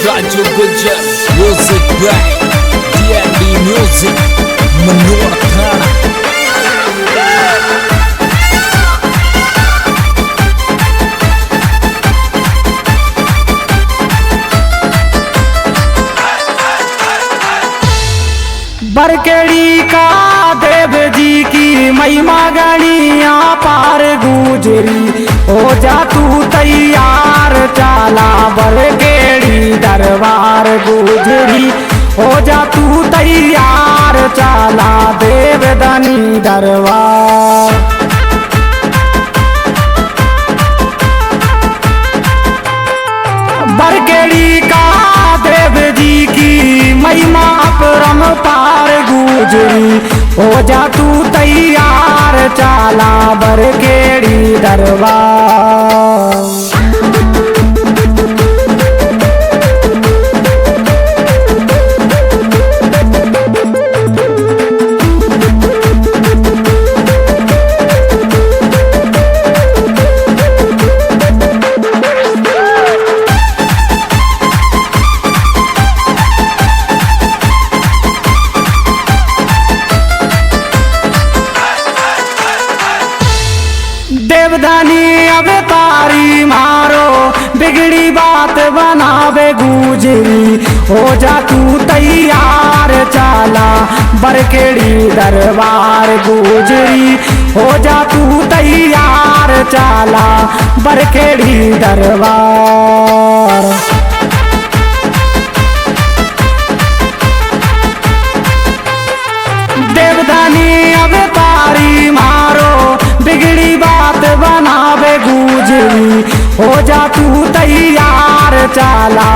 Raju Gujar Music by DND Music Menur Thana बरकेड़ी का देव जी की महिमा गणिया पार गुजरी हो जा तू तैयार चाला बरकेड़ी दरबार गुजरी हो जा तू तैयार चाला देवदानी दरबार। बरकेड़ी का देव जी की महिमा अपरंपार गुजरी हो जा तू तैयार चाला बरकेड़ी दरबार। देवदानी अवतारी मारो बिगड़ी बात बनावे गुजरी हो जा तू तैयार चाला बरकेड़ी दरबार गुजरी हो जा तू तैयार चाला बरकेड़ी दरबार। देवदानी अवतारी मारो बिगड़ी बात बनावे गुजरी हो जा तू तैयार चाला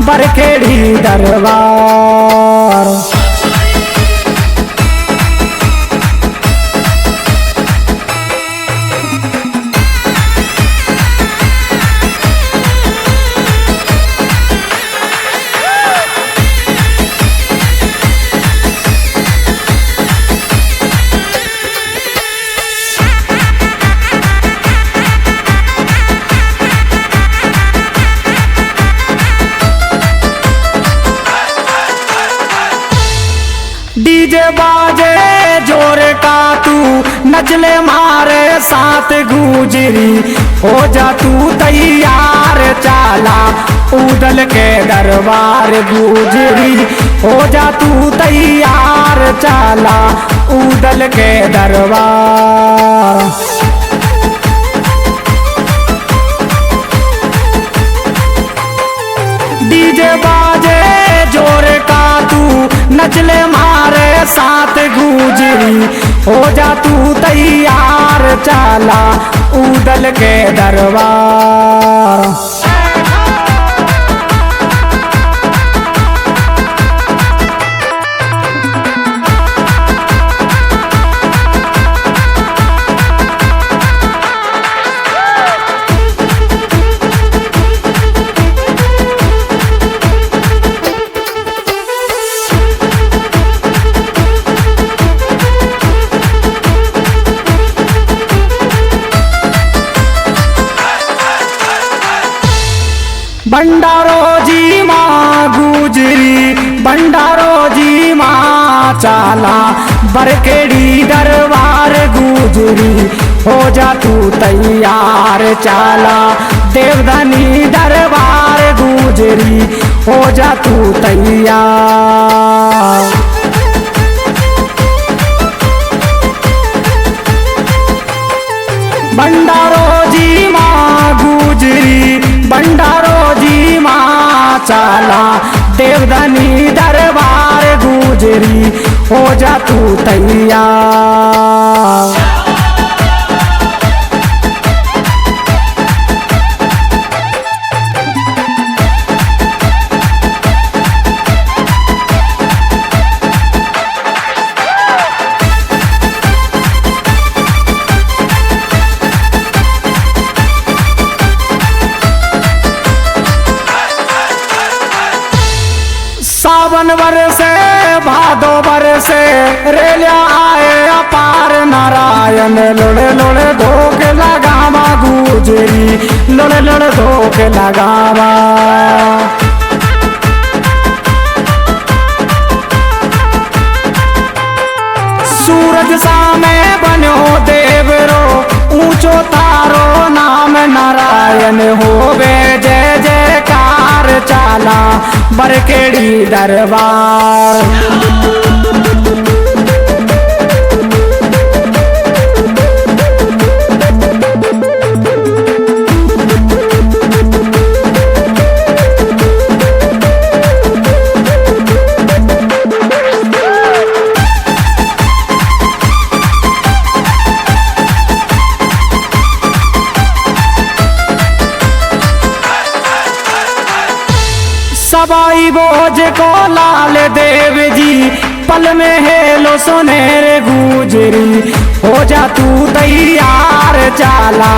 बरकेड़ी दरबार। डीजे बाजे जोर का तू नचले मारे साथ गुजरी हो जा तू तैयार चाला उदल के दरबार गुजरी हो जा तू तैयार चाला उदल के दरबार। डीजे बाजे जोर का तू नचले मारे साथ गुजरी हो जा तू तैयार चाला उदल के दरबार। भंडारो जी माँ गुजरी भंडारो जी माँ चाला बरकेड़ी दरबार गुजरी हो जा तू तैयार चाला देवदानी दरबार गुजरी हो जा तू तैयार। भंडारो जी माँ गुजरी भंडारो जी माँ चाला देवदानी दरबार गुजरी हो जा तू तैयार। सावन बरसे भादो बरसे रेलिया आए अपार नारायण लोड़े लोड़े धोके लगावा गुजरी लोड़े लोड़े धोके लगावा। बरकेड़ी दरबार। सबाई बोझ को लाल देव जी पल में हेलो सुनेरे गुजरी। हो जा तू तैयार चाला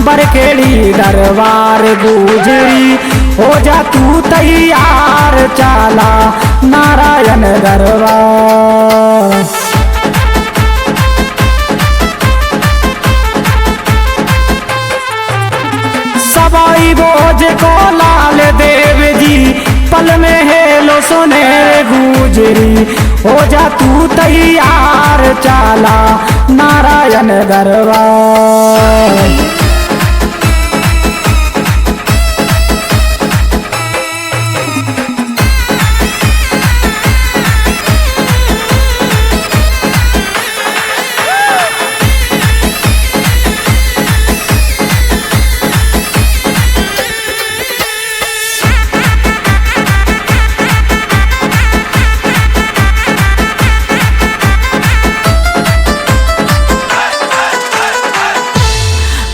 बरकेड़ी दरबार गुजरी। हो जा तू तैयार चाला नारायण दरबार। सबाई बोझ को लाल देव जी पल में हेलो सुनेरे गुजरी। हो जा तू तैयार चाला नारायण दरबार।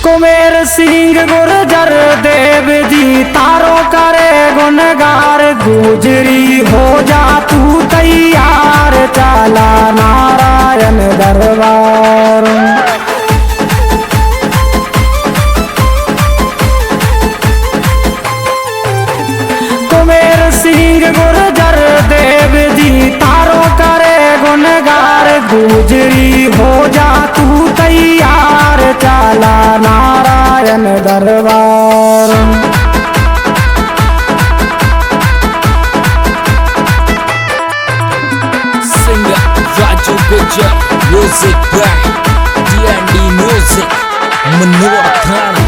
कुमेर सिंह गुर्जर देव जी तारो करे गुनगार गुजरी। हो जा तू तैयार चाला नारायण दरबार। कुमेर सिंह गुर्जर देव जी तारो करे गुनगार गुजरी। हो जा तू तैयार चाला नारायण दरबार। Singer Raju Gujjar, music by D&D Music, Menur Thana.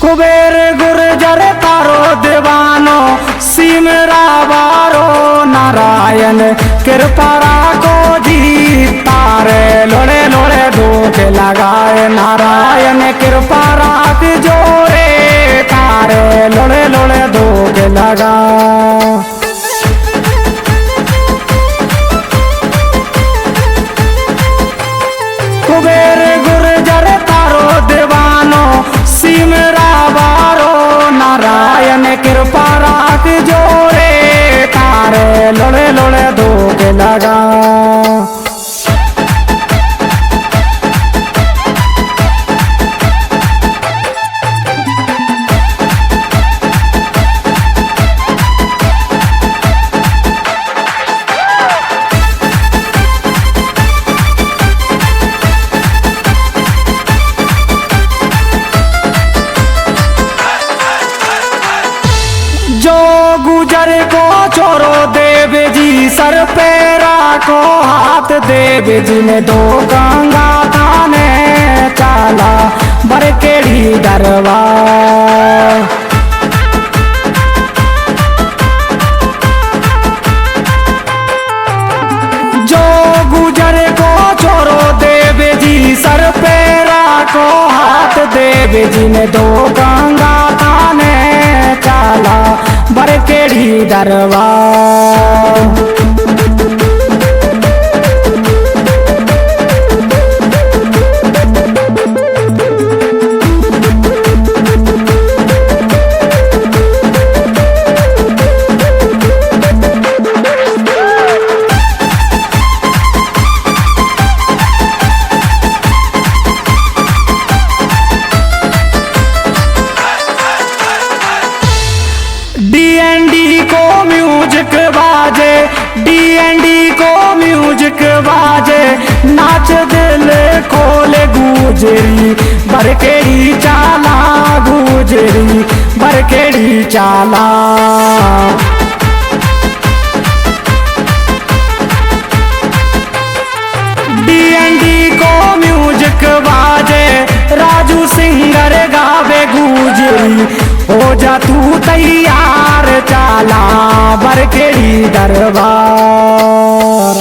Kuber Gurjar तारो दीवानो सिमरा बारो नारायण कृपा राखो जी। तारे लोड़े लोड़े धोख लगाए नारायण कृपा राख जोरे। तारे लोड़े लोड़े धोख लगा। कुबेर गुर्जर तारो दीवानो सिमरा बारो नारायण कृपा राख जोरे। तारे लोड़े लोड़े धोख लगा। जो गुजर को छोरो देव जी सर पे राखो हाथ देव जी ने दो गंगा थाने चाला बरकेड़ी दरबार। जो गुजर को छोरो देव जी सर पे राखो हाथ देव जी ने दो गंगा थाने चाला बरकेड़ी दरबार। D&D को म्यूजिक बाजे, D&D को म्यूजिक बाजे, नाच दिल खोले गुजरी, बरकेड़ी चाला गुजरी। बरखेड़ी चाला। डीएनडी को म्यूजिक बाजे, राजू सिंगर गावे गुजरी। हो जा तू तैयार, चाला बरखेड़ी दरबार।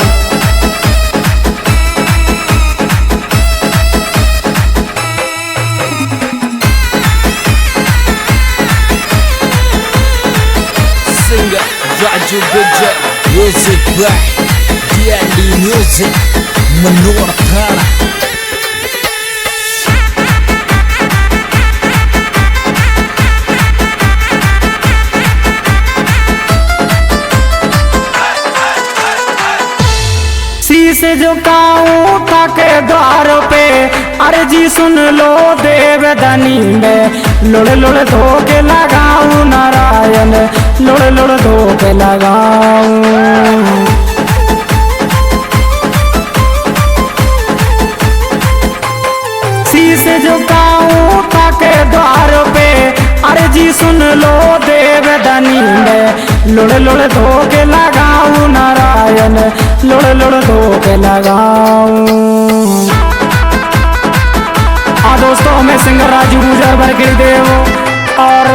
Singer Raju Gujjar, music by D&D Music, Menur Thana. शीशे झुकाऊं ताके द्वार पे, अर्जी सुन लो देवदनी में। लुड़ लुड़ धोके लगाऊं नारायण, लुड़ लुड़ धोके लगाऊं। शीशे झुकाऊं ताके द्वार पे, अर्जी सुन लो देवदनी में। लुड़ लुड़ धोके लगाऊं नारायण, लुड़ लुड़ धोके लगाऊं। दोस्तों मैं सिंगर राजू गुर्जर बरखेड़ी देव और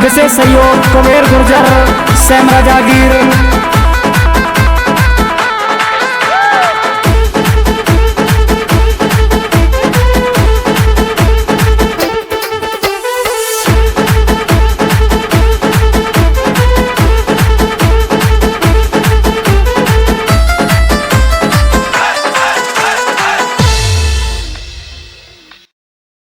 विशेष सहयोग कुबेर गुर्जर, सैम राजागीर।